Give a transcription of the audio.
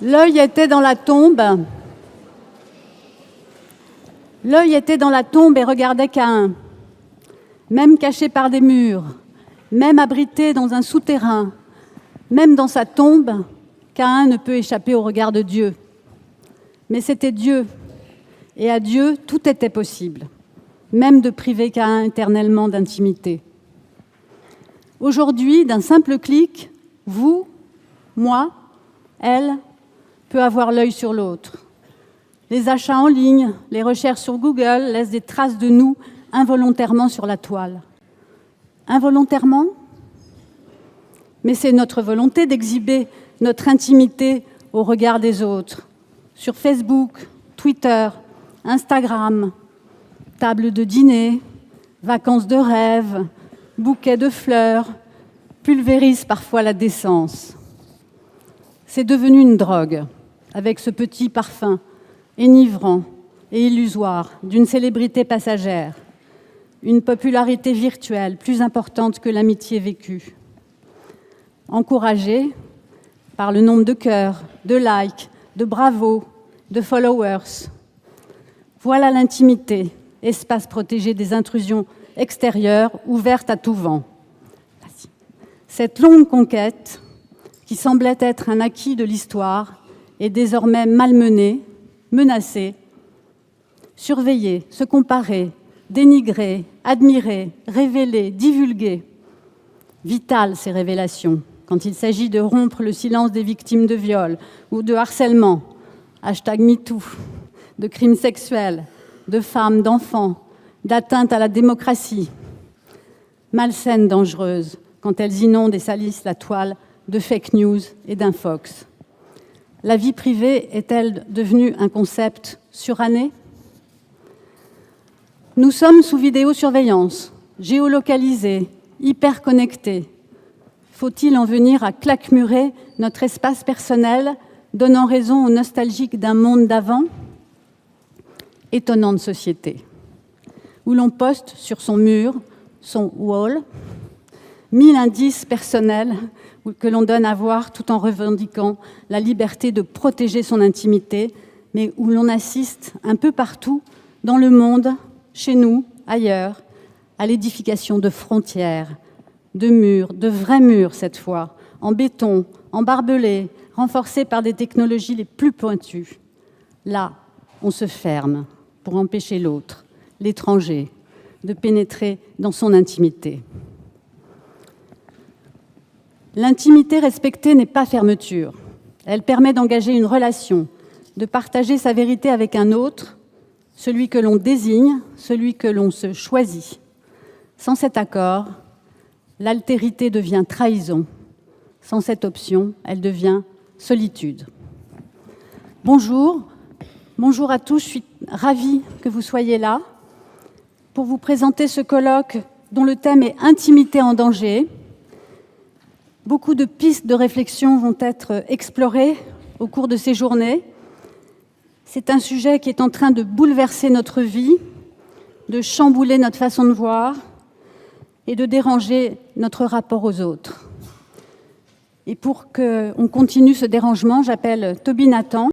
L'œil était dans la tombe. L'œil était dans la tombe et regardait Caïn. Même caché par des murs, même abrité dans un souterrain, même dans sa tombe, Caïn ne peut échapper au regard de Dieu. Mais c'était Dieu, et à Dieu, tout était possible, même de priver Caïn éternellement d'intimité. Aujourd'hui, d'un simple clic, vous, moi, elle, peut avoir l'œil sur l'autre. Les achats en ligne, les recherches sur Google laissent des traces de nous involontairement sur la toile. Involontairement ? Mais c'est notre volonté d'exhiber notre intimité au regard des autres. Sur Facebook, Twitter, Instagram, table de dîner, vacances de rêve, bouquets de fleurs, pulvérise parfois la décence. C'est devenu une drogue, avec ce petit parfum enivrant et illusoire d'une célébrité passagère, une popularité virtuelle plus importante que l'amitié vécue. Encouragée par le nombre de cœurs, de likes, de bravos, de followers. Voilà l'intimité, espace protégé des intrusions extérieures, ouverte à tout vent. Cette longue conquête, qui semblait être un acquis de l'histoire, est désormais malmenée, menacée, surveillée, se comparer, dénigrer, admirer, révéler, divulguer. Vitales ces révélations, quand il s'agit de rompre le silence des victimes de viol ou de harcèlement, #MeToo, de crimes sexuels, de femmes, d'enfants, d'atteinte à la démocratie. Malsaines, dangereuses, quand elles inondent et salissent la toile de fake news et d'infox. La vie privée est-elle devenue un concept suranné ? Nous sommes sous vidéosurveillance, géolocalisés, hyper connectés. Faut-il en venir à claquemurer notre espace personnel, donnant raison aux nostalgiques d'un monde d'avant ? Étonnante société, où l'on poste sur son mur, son wall, 1000 indices personnels que l'on donne à voir tout en revendiquant la liberté de protéger son intimité, mais où l'on assiste un peu partout dans le monde, chez nous, ailleurs, à l'édification de frontières, de murs, de vrais murs cette fois, en béton, en barbelés, renforcés par des technologies les plus pointues. Là, on se ferme pour empêcher l'autre, l'étranger, de pénétrer dans son intimité. L'intimité respectée n'est pas fermeture. Elle permet d'engager une relation, de partager sa vérité avec un autre, celui que l'on désigne, celui que l'on se choisit. Sans cet accord, l'altérité devient trahison. Sans cette option, elle devient solitude. Bonjour à tous, je suis ravie que vous soyez là pour vous présenter ce colloque dont le thème est « Intimité en danger ». Beaucoup de pistes de réflexion vont être explorées au cours de ces journées. C'est un sujet qui est en train de bouleverser notre vie, de chambouler notre façon de voir et de déranger notre rapport aux autres. Et pour qu'on continue ce dérangement, j'appelle Toby Nathan.